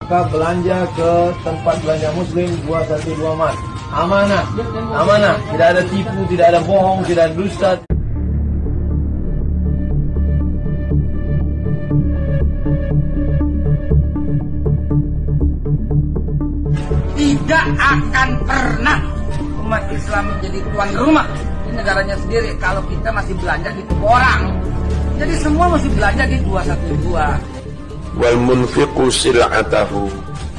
Maka belanja ke tempat belanja muslim 212 Mart. Amanah, amanah, tidak ada tipu, tidak ada bohong, tidak ada dusta. Tidak akan pernah umat Islam menjadi tuan rumah di negaranya sendiri kalau kita masih belanja di toko orang. Jadi semua masih belanja di 212. Wal munfiqu sil'atahu,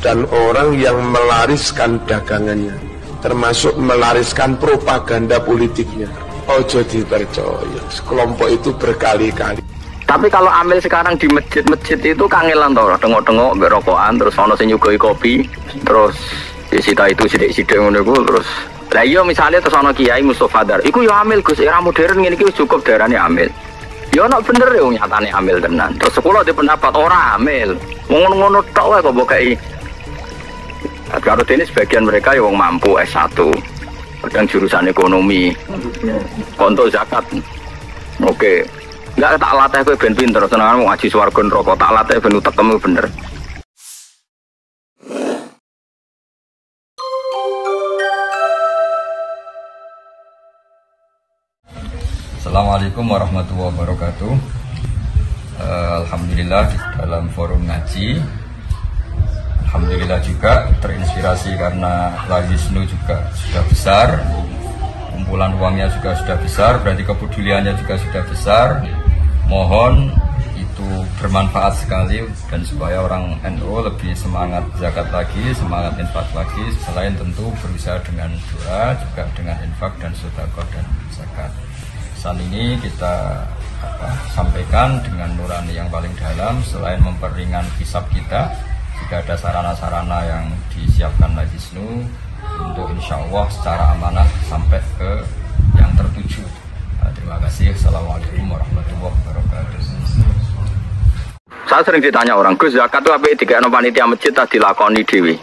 dan orang yang melariskan dagangannya, termasuk melariskan propaganda politiknya, ojo dipercaya. Kelompok itu berkali-kali. Tapi kalau amil sekarang di masjid-masjid itu kangelan tau, tengok-tengok berokokan, terus ono sing nyugoi kopi, terus disita itu sidik-sidik ngono iku, terus lah iya misalnya terus ono kiai Mustofa Dar, iku yo amil Gus, era modern ngene iki cukup darane amil. Ya ono bener ya nyatane amil tenan. Terus sekolah di pendapat ora amil. Ngono-ngono tok wae kok bokai. Karo dene sebagian mereka ya wong mampu S1. Kadang jurusan ekonomi. Konto zakat. Oke. Enggak tak latih kowe ben pinter senengane mau ngaji swarga neraka, tak latih ben utekmu bener. Assalamualaikum warahmatullahi wabarakatuh. Alhamdulillah di dalam forum ngaji, alhamdulillah juga terinspirasi karena Lahisnu juga sudah besar, kumpulan uangnya juga sudah besar, berarti kepeduliannya juga sudah besar. Mohon itu bermanfaat sekali dan supaya orang NU lebih semangat zakat lagi, semangat infak lagi, selain tentu berusaha dengan doa, juga dengan infak dan sedekah dan zakat. Saat ini kita sampaikan dengan nurani yang paling dalam, selain memperingan hisab kita, jika ada sarana-sarana yang disiapkan Lahisnu untuk insya Allah secara amanah sampai ke yang tertuju. Terima kasih. Assalamualaikum warahmatullahi wabarakatuh. Saya sering ditanya orang, Gus zakat itu apa dikene panitia masjid tak dilakoni dhewe.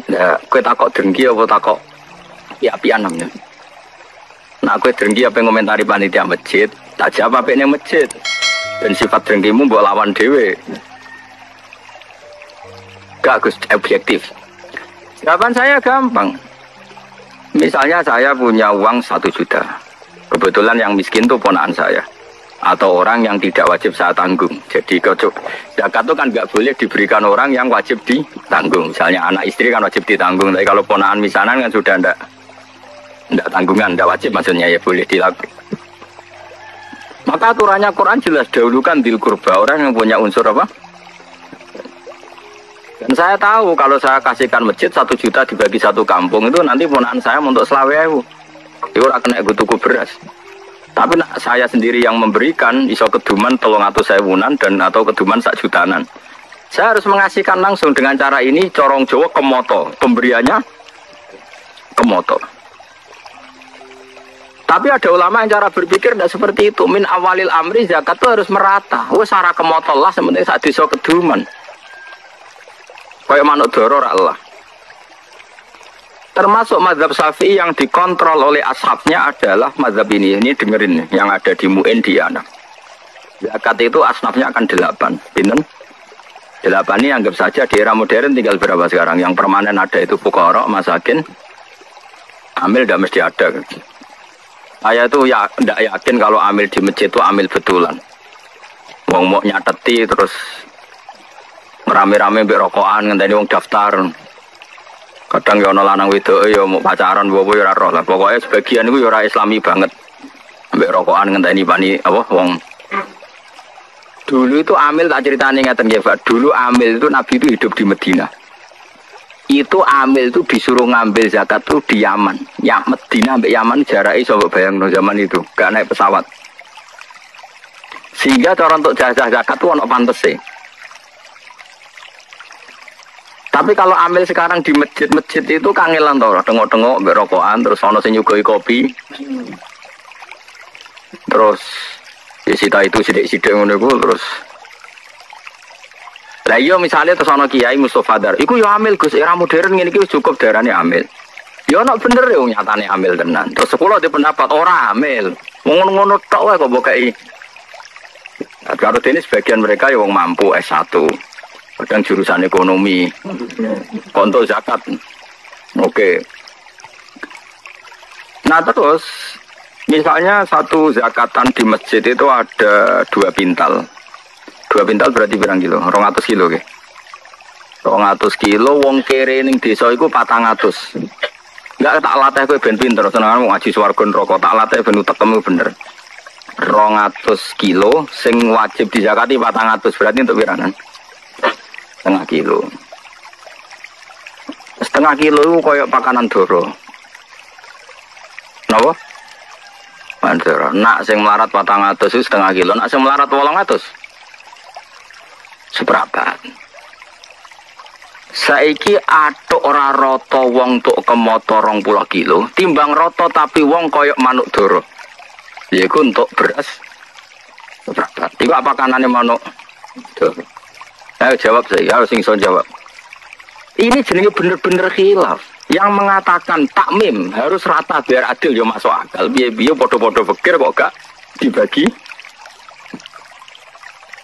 Nah, kowe takok dengki apa takok api-apian namanya. Nah, aku dengki apa yang komentari panitia masjid, tak jawab apa yang masjid. Dan sifat dengkimu mbok lawan dhewe. Gak Gus, objektif. Jawaban saya gampang. Misalnya saya punya uang 1 juta. Kebetulan yang miskin itu ponakan saya. Atau orang yang tidak wajib saya tanggung. Jadi zakat itu kan nggak boleh diberikan orang yang wajib ditanggung. Misalnya anak istri kan wajib ditanggung. Tapi kalau ponakan misanan kan sudah enggak tanggungan, tidak wajib maksudnya, ya boleh dilakukan. Maka aturannya Quran jelas, dahulukan dil kurba, orang yang punya unsur apa. Dan saya tahu kalau saya kasihkan masjid 1 juta dibagi 1 kampung itu nanti ponakan saya untuk selawewu itu akan kena tuku beras. Tapi saya sendiri yang memberikan iso keduman 300.000-an dan atau keduman 1 jutaan. Saya harus mengasihkan langsung dengan cara ini, corong Jawa kemoto, pemberiannya kemoto. Tapi ada ulama yang cara berpikir tidak seperti itu. Min awalil amri zakat itu harus merata. Wes sara kemotollah sementing sak desa keduman. Kayak manuk doror Allah. Termasuk mazhab Syafi'i yang dikontrol oleh ashabnya adalah mazhab ini. Ini dengerin yang ada di Mu'in di anak. Zakat itu asnafnya akan 8. Binten? 8 ini anggap saja di era modern tinggal berapa sekarang? Yang permanen ada itu fuqara, masakin. Amil tidak mesti ada. Saya itu ya tidak yakin kalau amil di masjid itu amil betulan. Wong mau nyateti terus rame-rame berokokan ngenteni wong daftar. Kadang ya ana lanang wedok ya mau pacaran bobo ya ora roh lah. Pokoke sebagian iku ya ora islami banget. Mbek rokokan ngenteni pani apa wong. Dulu itu amil tak ceritane ngaten nggih, Pak. Dulu amil itu Nabi itu hidup di Madinah. Itu amil itu disuruh ngambil zakat tuh di Yaman. Ya Madinah sampai Yaman jaraknya coba bayangno zaman itu, gak naik pesawat. Sehingga cara untuk jasa zakat tuh ono pantese. Tapi kalau amil sekarang di masjid-masjid itu kangelan tau, tengok-tengok berokokan, terus ono sing nyugoi kopi. Terus disita itu sidik-sidik ngono iku terus lah iya misalnya terus ana kiai Mustofa Dar, iku yo amil Gus, era modern ngene iki cukup darane amil. Yo ono bener yo nyatane amil tenan. Terus sekolah di pendapat ora amil. Ngono-ngono tok wae kok bokai. Karo dene sebagian mereka ya wong mampu S1. kadang jurusan ekonomi, konto zakat. Oke. Nah terus, misalnya satu zakatan di masjid itu ada 2 pintal. 2 pintal berarti berapa kilo? 200 kilo ke? 200 kilo, wong kere ning desa iku 400. Enggak tak latih kowe ben pinter, senengan ngaji swarga neraka, tak latih ben utekmu bener. 200 kilo sing wajib dizakati 400 berarti untuk piranan? Setengah kilo. Setengah kilo itu koyok pakanan doro. Napa? Mandor. Nak sing melarat 400 itu setengah kilo, nak sing melarat 800. Seberapa? Saiki atuk ora rata wong tuk kemoto 20 kilo, timbang rata tapi wong koyok manuk doro. Yaiku untuk beras. Seberapa? Iku apa kanane manuk doro? Ayo jawab saya, harus sing iso jawab. Ini jenenge bener-bener khilaf. Yang mengatakan takmim harus rata biar adil yo masuk akal. Biye-biye podo-podo fikir kok gak dibagi.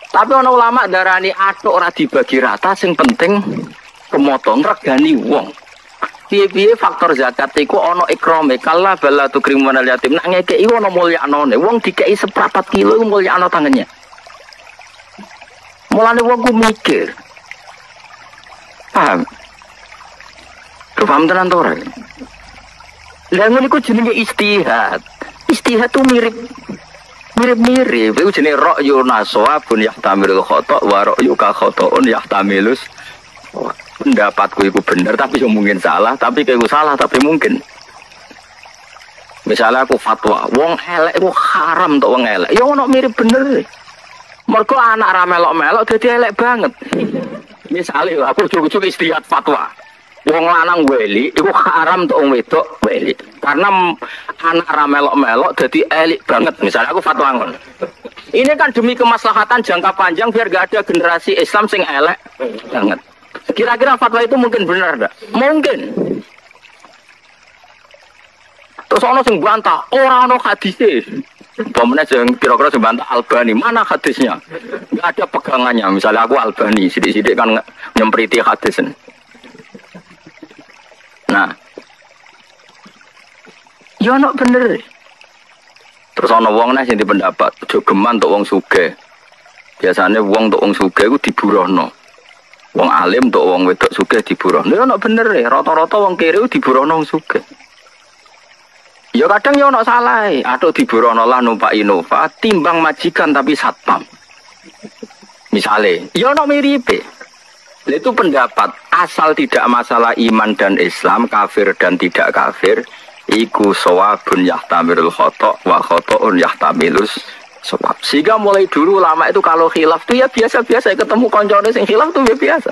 Tapi ana ulama darani atuk ora dibagi rata, sing penting kemotong regani wong. Piye-piye faktor zakat iku ana ikrame, kala bala tukrimun al yatim. Nak ngekeki ana mulyanane, wong dikeki 1/4 kilo iku mulyakno tangannya. Mulane wong ku mikir. Paham? Paham tenan to ora? Lah ngono iku jenenge istihad. Istihad tuh mirip-mirip. Iku jenenge ra'yu nasawabun yahtamilul khata' wa ra'yu ka khata'un yahtamilus. Pendapatku itu benar tapi mungkin salah, tapi kayak salah tapi mungkin. Misalnya aku fatwa, wong elek itu haram untuk wong elek. Ya ono mirip bener. Mergo anak ra melok-melok dadi elek banget. Misalnya aku cukup istihad fatwa. Wong lanang weli itu haram untuk wong wedok weli. Karena anak ra melok-melok dadi elek banget. Misalnya aku fatwa ngono. Ini kan demi kemaslahatan jangka panjang biar gak ada generasi Islam sing elek banget. Kira-kira fatwa itu mungkin benar enggak? Mungkin. Terus ono sing bantah, ora ono hadise. Pemene sing kira-kira sing bantah Albani, mana hadisnya? Enggak ada pegangannya. Misalnya aku Albani, sidik-sidik kan nyempriti hadis. Nah. Ya ono bener. Terus ono wong nek sing pendapat jogeman untuk wong sugih. Biasanya wong untuk wong sugih iku diburohno. Wong alim untuk wong wedok sugih diburohno. Ya ono bener e, rata-rata wong kere diburohno wong sugih. Ya kadang ya ono salah e, atuk diburohno lah numpak Innova timbang majikan tapi satpam. Misale, ya ono miripe. Itu pendapat asal tidak masalah iman dan Islam, kafir dan tidak kafir, iku shawabun yahtamilul khata' wa khata'un yahtamilus shawab. Sehingga mulai dulu ulama itu kalau khilaf tuh ya biasa-biasa, ketemu koncone sing khilaf tuh ya biasa.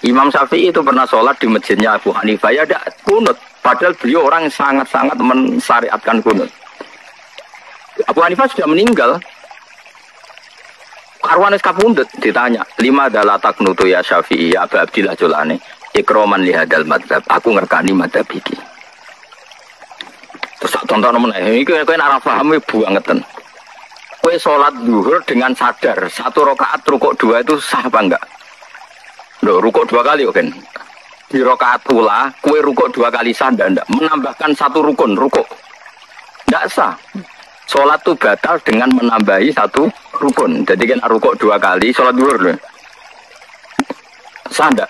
Imam Syafi'i itu pernah sholat di masjidnya Abu Hanifah ya ada kunut, padahal beliau orang sangat-sangat mensyariatkan kunut. Abu Hanifah sudah meninggal. Arwanis kapundut ditanya, 5 adalah taknutu ya Syafi'i ya Abu Abdillah Julani ikroman lihadal madhab, aku ngerkani madhab iki. Terus tonton meneh, ini kowe nek paham bangetan. Kowe sholat zuhur dengan sadar 1 rakaat rukuk 2 itu sah apa enggak? Loh, rukuk 2 kali kan? Di rakaat ula, kowe rukuk 2 kali sah enggak? Menambahkan 1 rukun rukuk. Enggak sah. Sholat itu batal dengan menambahi 1 rukun. Jadi kan rukuk 2 kali, sholat zuhur loh. Sah enggak?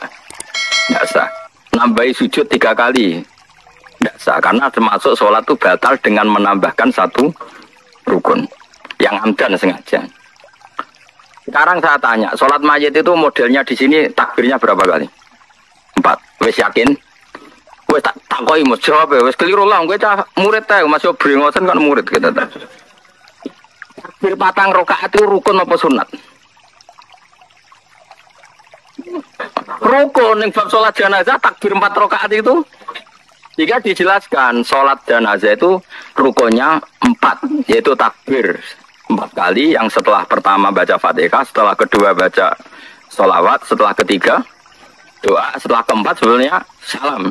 Enggak sah. Nambahi sujud 3 kali. Enggak sah. Karena termasuk sholat itu batal dengan menambahkan 1 rukun. Yang amdan sengaja. Sekarang saya tanya, sholat mayit itu modelnya di sini takbirnya berapa kali? 4. Wes yakin? Wes tak takoi mus jawab ya, wes keliru lah, gue cah murid teh, masih beringosan kan murid kita teh. Takbir 4 rakaat itu rukun apa sunat? Rukun yang bab sholat jenazah takbir 4 rakaat itu. Jika dijelaskan sholat jenazah itu rukunnya 4, yaitu takbir 4 kali, yang setelah pertama baca Fatihah, setelah kedua baca sholawat, setelah ketiga doa, setelah keempat sebenarnya salam.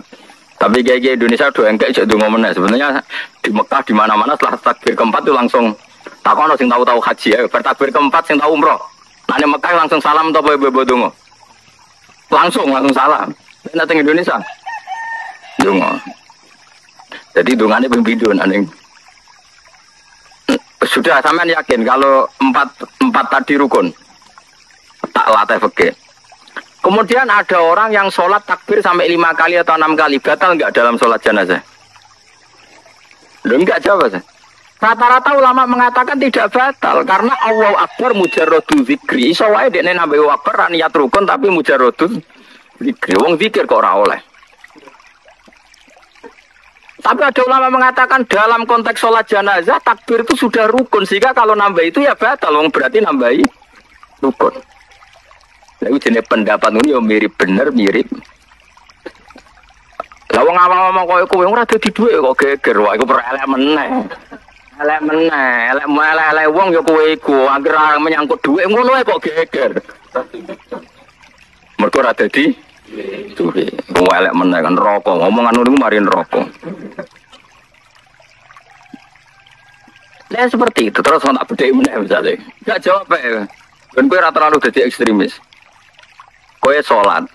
Tapi kayak Indonesia doa yang kayak jadi ngomongnya sebenarnya di Mekah di mana-mana setelah takbir keempat itu langsung tak ono sing tahu-tahu haji ya, bertakbir keempat sing tahu umroh. Nah di Mekah langsung salam atau bebo dongo. langsung salam. Nek teng Indonesia. Donga. Jadi dongane ping pindho ning. Sudah sampean yakin kalau empat tadi rukun. Tak latih fikih. Kemudian ada orang yang sholat takbir sampai 5 kali atau 6 kali, batal enggak dalam sholat jenazah? Loh enggak jawab saya. Rata-rata ulama mengatakan tidak batal karena Allahu Akbar mujarradu zikri. Iso wae dekne nambah Allahu Akbar niat rukun tapi mujarradu zikri. Wong zikir kok ora oleh. Tapi ada ulama mengatakan dalam konteks sholat jenazah takbir itu sudah rukun sehingga kalau nambah itu ya batal. Wong berarti nambahi rukun. Lalu jenis pendapat ini yang mirip bener mirip. Lah wong awam-awam koyo kowe ora dadi dhuwit kok geger wae iku perelek meneh. Elek wong ya kowe iku anggere menyangkut dhuwit ngono ae kok geger. Mergo ora dadi dhuwit. Wong elek meneh kan neraka. Ngomongan niku mari neraka. Lah seperti itu terus tak bedheki meneh misale. Enggak jawab ae. Ben kowe ora terlalu dadi ekstremis. Kowe sholat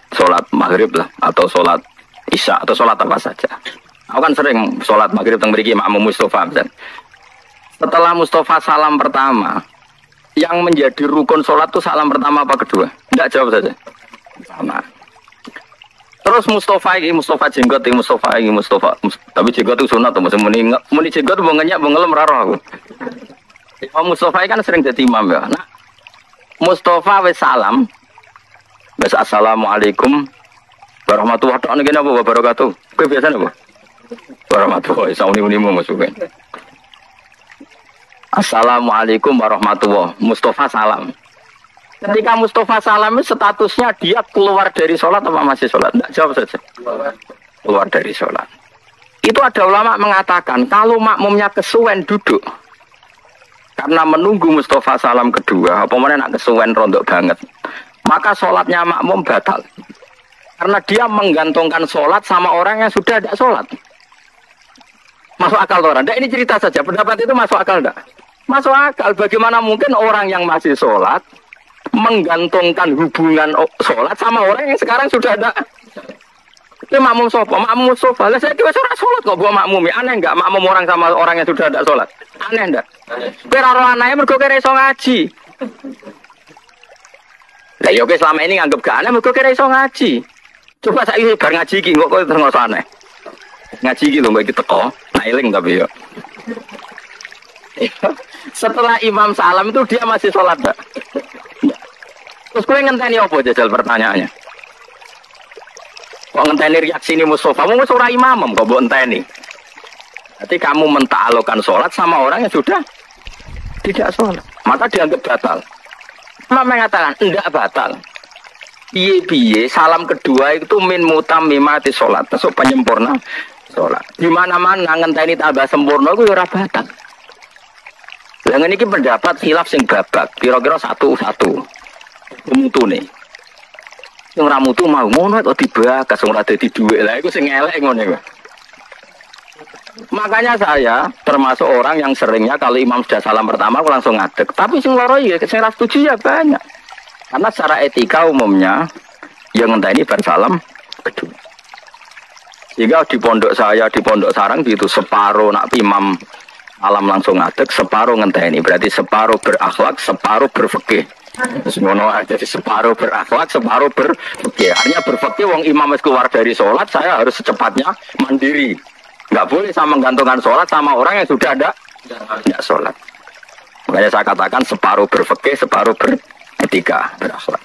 maghrib lah atau sholat isya atau sholat apa saja. Aku kan sering sholat maghrib teng mriki makmum Mustafa. Setelah Mustafa salam pertama, yang menjadi rukun sholat itu salam pertama apa kedua? Tidak jawab saja. Sama. Terus Mustafa jenggot tapi jenggot itu sunat tuh muni jenggot mau ngenyak mau ngelem raro aku. Mustafa kan sering jadi imam ya. Nah, Mustafa wis salam. Bas assalamualaikum warahmatullahi wabarakatuh. Kowe biasa napa? Warahmatullahi wabarakatuh. Assalamualaikum warahmatullahi. Mustafa salam. Ketika Mustafa salam statusnya dia keluar dari sholat apa masih sholat? Tidak jawab saja. Keluar dari sholat. Itu ada ulama mengatakan kalau makmumnya kesuwen duduk karena menunggu Mustafa salam kedua, apa mana nak kesuwen rondok banget. Maka sholatnya makmum batal. Karena dia menggantungkan sholat sama orang yang sudah tidak sholat. Masuk akal orang? Ini cerita saja. Pendapat itu masuk akal tidak? Masuk akal. Bagaimana mungkin orang yang masih sholat menggantungkan hubungan sholat sama orang yang sekarang sudah ada? Itu makmum sopo, makmum sopo. Lah saya kira orang sholat kok buat makmum. Aneh enggak makmum orang sama orang yang sudah ada sholat? Aneh enggak? Pero anaknya mergo kira iso ngaji. Lah yo selama ini nganggep gak aneh mergo kira iso ngaji. Coba saiki bar ngaji iki kok terus aneh. Ngaji iki lho mbok iki teko, nak eling tapi yo. Setelah imam salam itu dia masih sholat enggak? Terus kowe ngenteni apa jajal pertanyaannya? Kok ngenteni reaksi ini Mustafa? Mau ora imam kok mbok enteni. Berarti kamu mentaklukkan sholat sama orang yang sudah tidak sholat. Maka dianggap batal. Maka mengatakan enggak batal. Piye salam kedua itu min mutammimati sholat, masuk penyempurna sholat. Di mana-mana ngenteni tambah sempurna itu ora batal. Yang ini pendapat khilaf sing babak, kira-kira satu-satu. Mutu nih. Yang ramutu mau ngono kok dibahas ora dadi dhuwit. Lah iku sing elek ngono iku. Makanya saya termasuk orang yang seringnya kalau imam sudah salam pertama aku langsung ngadeg. Tapi sing loro ya sing ra setuju ya banyak. Karena secara etika umumnya yang ngenteni bar salam kedua. Jika di pondok saya di pondok sarang gitu separuh nak imam alam langsung ngadeg, separuh ngenteni. Berarti separuh berakhlak, separuh berfikih. Semono jadi separuh berakhlak, separuh berfikih. Artinya berfikih wong imam wis keluar dari sholat, saya harus secepatnya mandiri. Nggak boleh sama menggantungkan sholat sama orang yang sudah ada tidak sholat. Makanya saya katakan separuh berfikih, separuh beretika, berakhlak.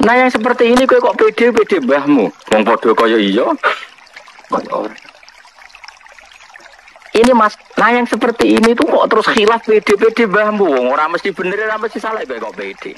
Nah yang seperti ini kok pede mbahmu, wong podo kaya iya. Ini mas, nah yang seperti ini tuh kok terus khilaf pede mbahmu, wong ora mesti bener, ora mesti salah kok pede.